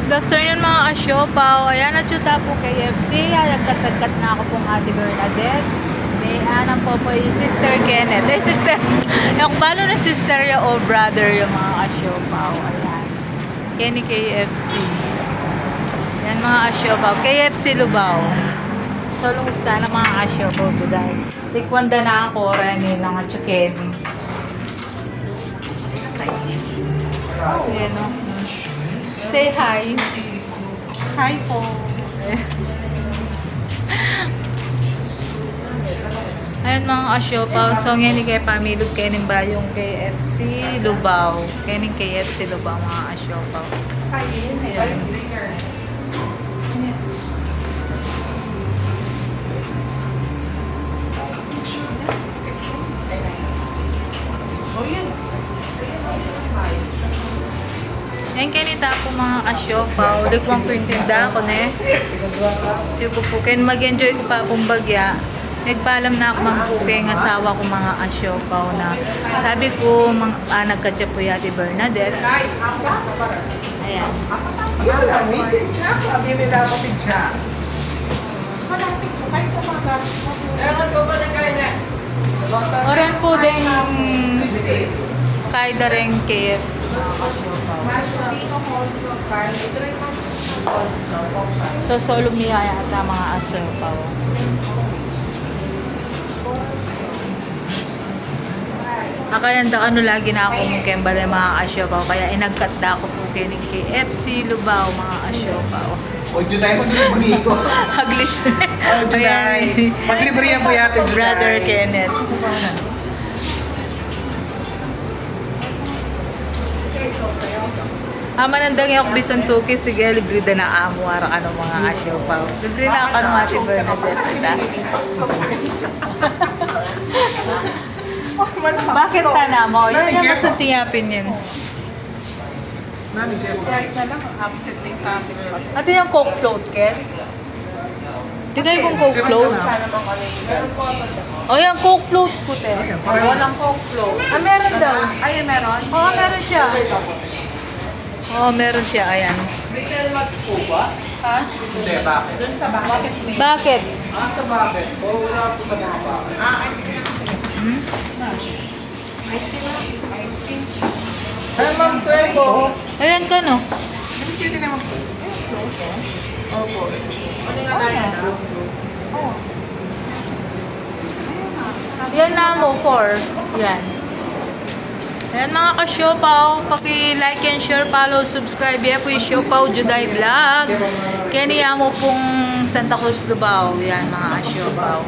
Good afternoon mga kasyopaw. Ayan, natsyuta po KFC. Nagkatagkat na ako pong Ate Bernadette. May anang po po yung Sister Kenneth. Sister. Yung balo na sister yung o brother yung mga kasyopaw. Ayan. Kenny KFC. Ayan mga kasyopaw. KFC Lubao. So, lumusta na mga kasyopaw today. Tikwanda na ako. Rani lang at Kenny. Ayan o. Say hi. Hi po. Ayan mga kasyopaw. So ngayon kay pamilog kayo ba yung KFC Lubao. Kayo KFC Lubao mga kasyopaw. Ayan. Yan kanita po mga kasyopaw. Likwang ko yung tinda ko na eh. Sige po, kaya mag-enjoy ko pa akong bagya. Nagpaalam na ako mang po kay ng asawa ko mga kasyopaw na sabi ko, anak ka dyan po Ate Bernadette. Ayan. Oran po din kay dareng KFC. So, solong niya yata mga asyopaw. Akayanda ano lagi na akong kembal ng mga asyopaw. Kaya inagkat na ako po kining KFC Lubao mga asyopaw. O, Juday, maglibre ko. Haglish. O, Juday. Maglibre yan po yate, Juday. Brother Kenneth. Manandang yung bisan tuki, sige, libre da na amo, ara ka ng mga asyopaw. Libre na ako ng Ate Bernadette. Bakit tana mo? Yun yung basta tiyapin yun. Kahit na lang, absent yung topic. Ate yung Coke float, Ken? Tigay kong Coke float. Sana mga ano yun. Meron po. O yan, Coke float puti. Walang coke flow. Meron daw. Ay, meron? Oo, meron siya. Oo, meron siya. Ayan. May kalmat po ba? Ha? Hindi, bakit? Doon sa bakit may? Bakit? Sa bakit? O, wala po sa mga bakit. Hmm? Ice cream. Ay, ma'am, tuwebo. Ayan ka, no? Hindi naman po. Opo. Ano nga tayo na? Yan na mo, 4. Yan. Ayan mga ka-siopaw, paki-like and share, follow, subscribe. Yan po yung Siopaw Juday Vlog. Kaya mo pong Santa Cruz Lubao. Yan mga ka-siopaw.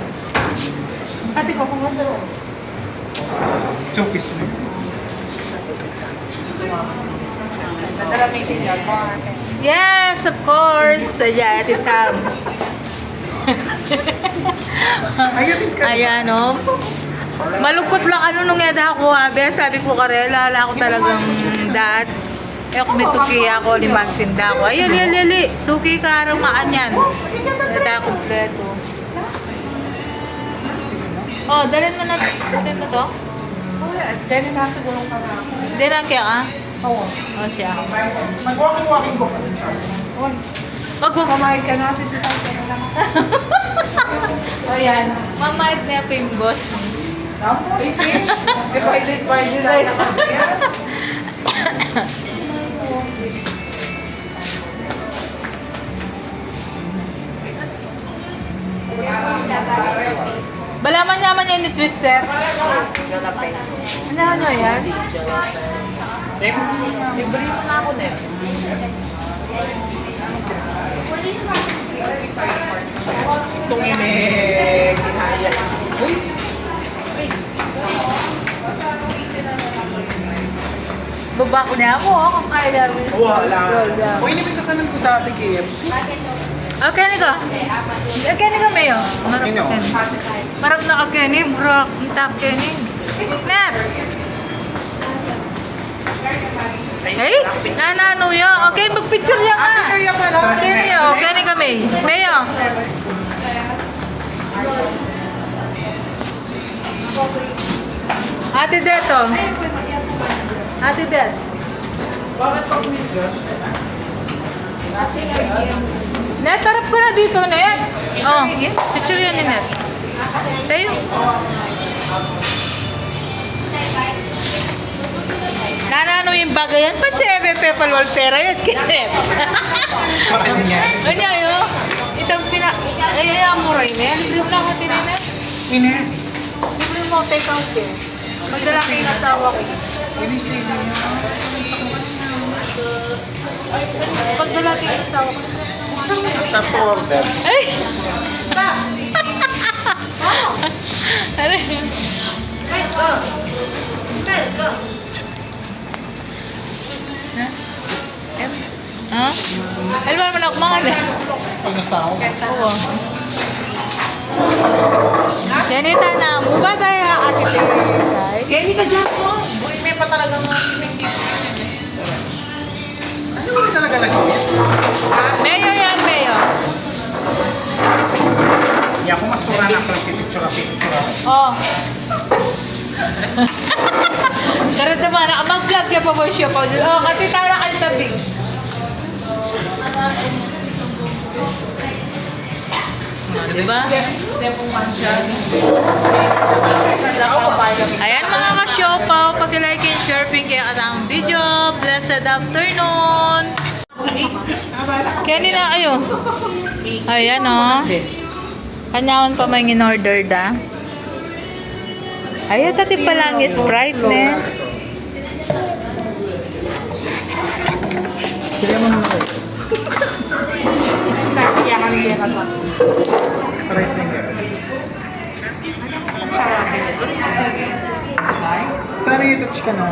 Ate ko, kung gusto. Chokis mo. Nadala may signal mo. Yes, of course. Ayan, Ate Tam. Ayatin ka. Ayan, oh. Malungkot lang ano nung yada ako, habe. Sabi ko karela, ala ako talagang dats. Eh ako may tuki ako, limagtinda ako. Ayun, lili. Tuki ka araw makanyan. Nata kompleto. Oh, dalhin mo na. Dalhin mo to? Dahil nasa gulong ka na. Hindi lang kaya ka? Oo. Oh, siya. Mag-walking-walking ko pa rin siya. Wag mo. Kamahid ka na, sisitay ka na lang. Ayan. Mamahit na po yung boss. Tapos, divided by design na kami. Balaman naman yan ni Twister. Ano yan? Libre mo na ako din. Itong imig. Kinaya. Uy! Baba ko niya ako, kung kaya namin. Wala. Wala. O, inibig ka nun ko sa ate KFC. Okay, niko. Okay, niko, Mayo. Marap Sino? ka ni. Marap na ka, Kenny. Bro, ang tap, Kenny. Net! Hey, nanano yun. Okay, mag-picture yan nga. Kenny, oh. Kenny ka, May. Mayo. Ate Deto. Ate Det. Bakit pag midgas? Net, tarap ko na dito, Net. Oh, picture yan ni Net. Tayo. Nanano yung bagay yan? Pa cheve, pepal wal pera yan, Kenneth. Ano yan? Ano yun? Itang pina... Ay, amuray na yan. Libre mo lang ako tininet. Ine. Libre mo take out eh. Magdala kayo ng asawa ko. Inisip mo yan. Pagdala kayo ng asawa ko. Tap order. Ay! Ano yun? Ha? Alam mo naman ako mga na. Pag nasawa. Oo. Janita na, mukha tayo ate Tay. Kaya hindi ka dyan po. Uy, may pa talagang Ano ba talaga lagi? Mayo yan, Mayo. Hindi ako masura na picture. Oh. Karad naman, mag-vlog ka pa mo siya po. Oh, kasi tara kayo tabi. Diba? Hindi po man siya. Kaya ako papayag. Ayan mga ka-siopaw, pag-like and share kaya katang video. Blessed afternoon. Kaya nila kayo. Ayan o. Oh. Kanyawan pa may in-order da. Ayaw tati palang Sprite ne. Sila mo naman kayo. Kaya kami kaya ka. Rice and girl. Sana yung touch ka na.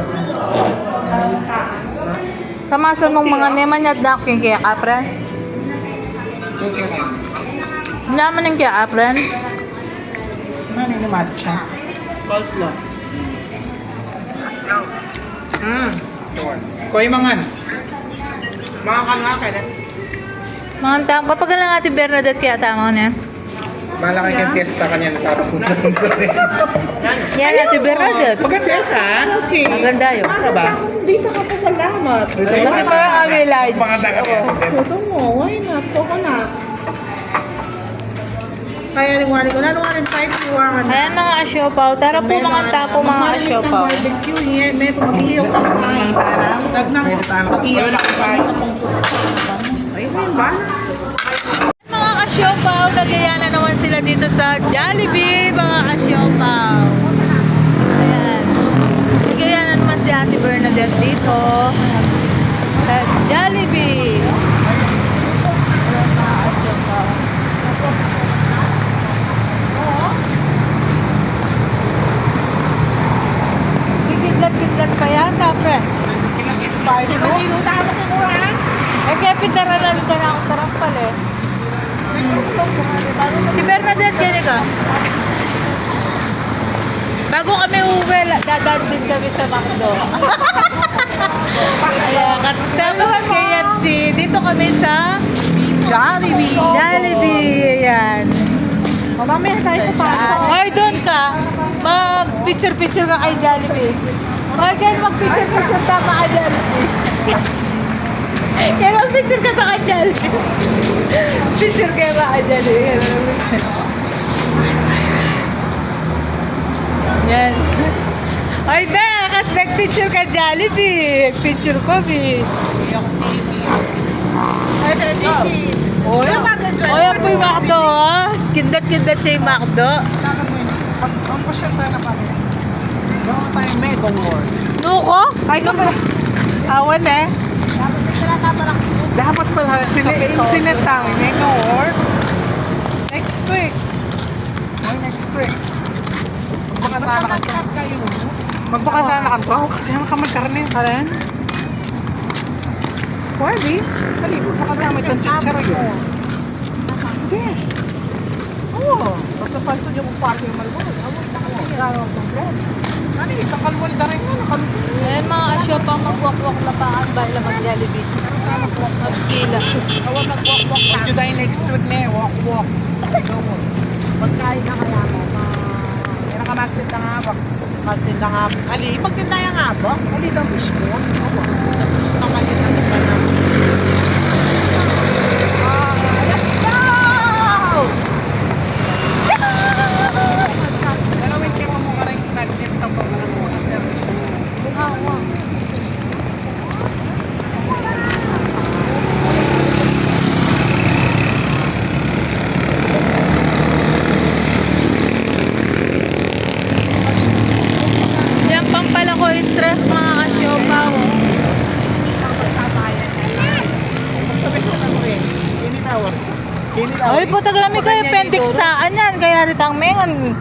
Samasan mong mga neman at daking kaya kapren. Okay. Naman yung kaya kapren. Ano yung matcha? Salt lang. Koy mangan. Mga kanaka na. Mga tao, kapag lang ati Bernadette kaya tama niya. Bala kayo kang fiesta kanya na sarap po dyan. Yan ati Bernadette. Pagka-fiesta? Okay. Maganda yun. Ano ba? Dito ka pa salamat. Kasi parang kami live. Panganda ka. Ito mo, why not? Coconut. Kaya liwanag ko. Naluwanan tayo piwangan. Ayan mga asyopaw. Tara po mga tapo mga asyopaw. Barbecue, may mag-iyaw ka kumain. Lagnang mag-iyaw na kumain sa pungkus. Ay, may bala. Mga asyopaw, nagaya na naman sila dito sa Jollibee, mga asyopaw. Ayan. Nagaya na naman si Ate Bernadette dito sa Jollibee. Ayan mga asyopaw. Kidlat-kidlat pa yata, friend. Eh, kaya pitaralan ka na akong tarampal eh. Si Bernadette, gani ka? Bago kami uwi, dadaan din kami sa McDo. Ayan, tapos KFC, dito kami sa Jollibee. Jollibee. Ayan. Mamaya tayo papasok. Hoy, doon ka. Mag-picture-picture ka kay Jollibee. Hoy, kaya mag-picture-picture ka pa kay Jollibee. Kaya mag-picture ka pa kay Jollibee. Picture ka pa kay Jollibee. Yan. Hoy, be, kas nag-picture ka Jollibee. Picture ko, be. Oh, yung mga dyan. Hoy, ang po yung McDo, ha? Kindat-kindat siya yung McDo. Ang pasyal tayo na pala. Gawin tayo mega world. Nuko? Ay, ka pala. Awan eh. Dapat pala Sinet tayo. Mega World. next week. Why next week? Magbakantana ka. Magbakantana ka to. Kasi ang kamagkarne ka rin. Pwede. Dali, magbakantana itong chichara yun. Sige. Oo. Basta palto yung party yung malbol. Awan, Ano yung takalwal na rin nga. Ayan mga asyopa, mag-walk-walk lapaan ba ila mag-Jollibee? Mag-skila. awan mag-walk-walk na. Pag tayo next week na eh. Walk. Pagkain na kaya mo. Kaya ka magtinda nga ba? Magtinda nga ba? Ali, magtinda nga ba? Ali, daw fish mo. Awan. Kamalita na ba na? Ay, po tagalami kayo, appendix taan yan. Kaya ritang mengan.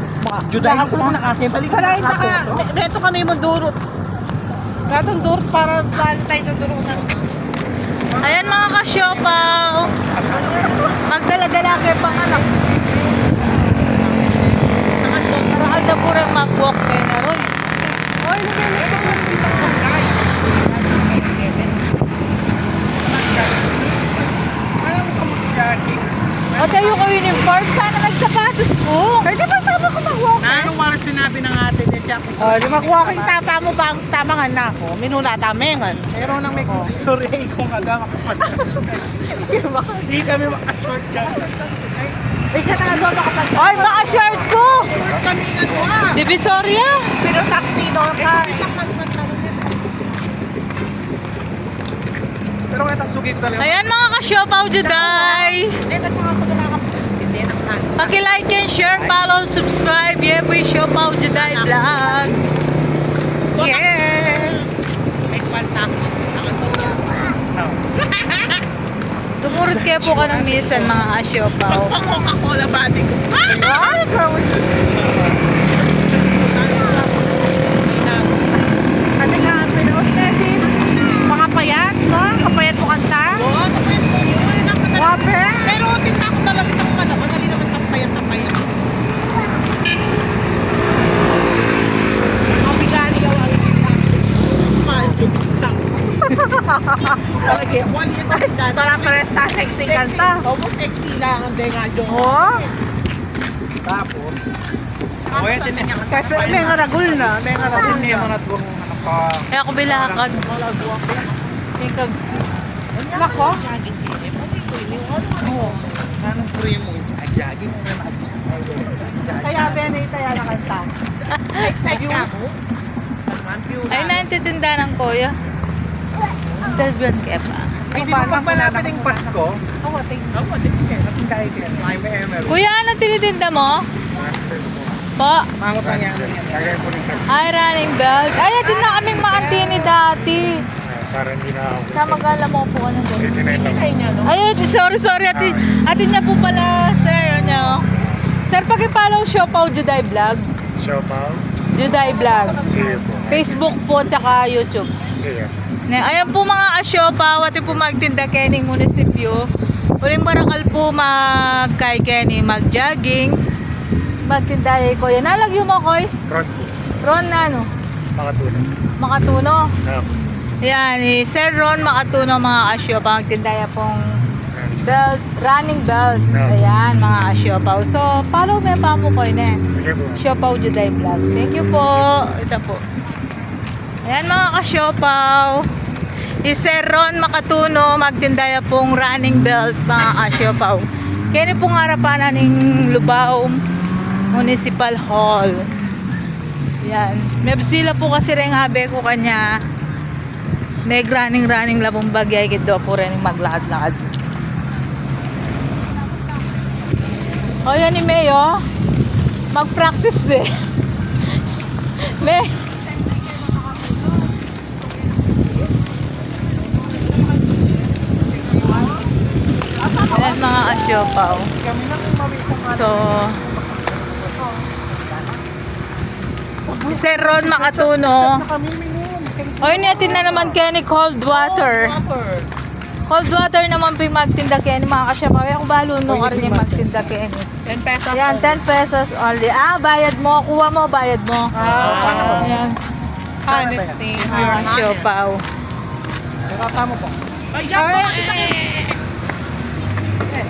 Juday ako lang nakakibalik. Kaya beto kami mo durot. Ratong durot para tayo sa durutan. Ayan mga ka-siopaw. Magdala-dala kayo pang anak. Marakal na po rin mag-walk kayo na ron. Oy, nalilito ko ng isang pagkain. Alam mo ka mag-jogging? O tayo ko uniform. Sana nagsapatos ko. Ay, di ba sabi ko mag-walk? Anong oras sinabi ng ate ni Jack? Oh, di mag-walking tapa mo ba ang tamangan na ako? Minula tamengan. Pero nang may sorry, kung aga makapag-short. Hindi kami makashortcut. Ay, sa taga makapag- Ay, baka short ko. Short kami nga ko ah. Divisoria. Pero saktido ka. Pero kita sugig talaga. Ayan mga ka-siopaw Juday. Ito tsaka pag nakapag-hindi na ka. Paki-like and share, follow, subscribe. Yepoy Siopaw Juday Vlog. Yes. Ay, kwanta. Tumurot kayo po ka ng minsan mga ka-siopaw. Pang Coca-Cola body ko. Ay, Ate ka, pinos nesis. Mga payat, no? Kapayat mo kanta. Oo, kapayat mo yun. Wape. Pero tinta ko talaga itang pala. Madali naman itang payat na payat. Ang bigani yaw ang tinta. Mahal jokes lang. Talaga, wali yung pagkanda. Para pares na sexy kanta. Oo, sexy lang. Hindi nga joke. Oo. Tapos, Kasi may ngaragul na. May ngaragul hindi na. mo natulong ano ka. kaya ako bilakad. Think of Nako. Oo. Anong free mo? Jogging mo na Kaya benita yan ang kanta. Excited ka mo? Ay, naintitinda ng kuya. Interviewan kayo pa. Ay, di ba pag malapit yung Pasko? Oh, ating. Ating kain kayo. Ay, may ML. Kuya, anong tinitinda mo? Po. Mangot lang yan. Kagaya po rin sa... Ay, running belt. Ay, atin na kaming maantini dati. Para hindi na ako. Sa magala mo po ano doon. 89 lang. Ay niya, no? Ay, sorry. Atin niya po pala, sir. Ano? Sir, paki-follow Siopaw Juday Vlog. Shout out. Juday Vlog. Sige po. Facebook po, tsaka YouTube. Sige. Ayan po mga ka-siopaw, atin po magtinda kening munisipyo. Uling barakal po kay Kenny mag-jogging. Magtinda ko yan. Nalagyo mo koy? Ron po. Ron na ano? Makatulong. Makatuno. Yeah. Yan, Sir Ron Makatuno mga ka-siopaw. Magtinda yan pong belt, running belt. Ayan mga ka-siopaw. So, follow me pa mo koy na. Sige po. Siopaw Juday Vlog. Thank you po. Ito po. Ayan mga ka-siopaw. Sir Ron Makatuno, magtindaya pong running belt mga ka-siopaw. Kaya pong harapan ng Lubao Municipal Hall. Yan. May sila po kasi rin habe ko kanya. May running labong bagay kito po rin maglakad-lakad. O yan ni Mayo. Mag-practice din. May ayan mga ka-siopaw. So, Sir Ron Makatuno. Oy, natin na naman Kenny cold water. Cold water naman po yung magtinda Kenny mga ka-siopaw. Yung balo nung rin yung magtinda Kenny. 10 pesos. Yan, 10 pesos only. Bayad mo. Kuha mo, bayad mo. Ayan. Honesty. Mga ka-siopaw. Tama po. Ay, yan po.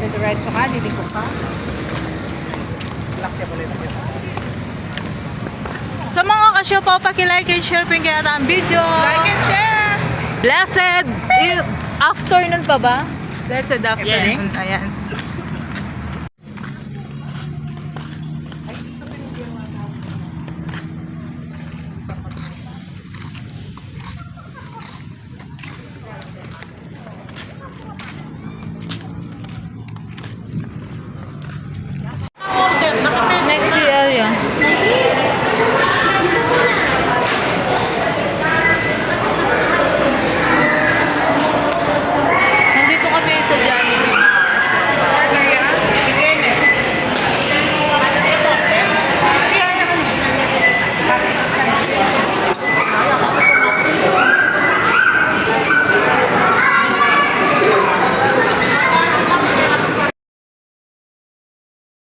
Diretso ka, liliko ka. Lakya pala ito. So mga ka-siopaw, paki-like and share po yung kaya ang video. Like and share! Blessed afternoon pa ba? Blessed afternoon. Yes. Ayan.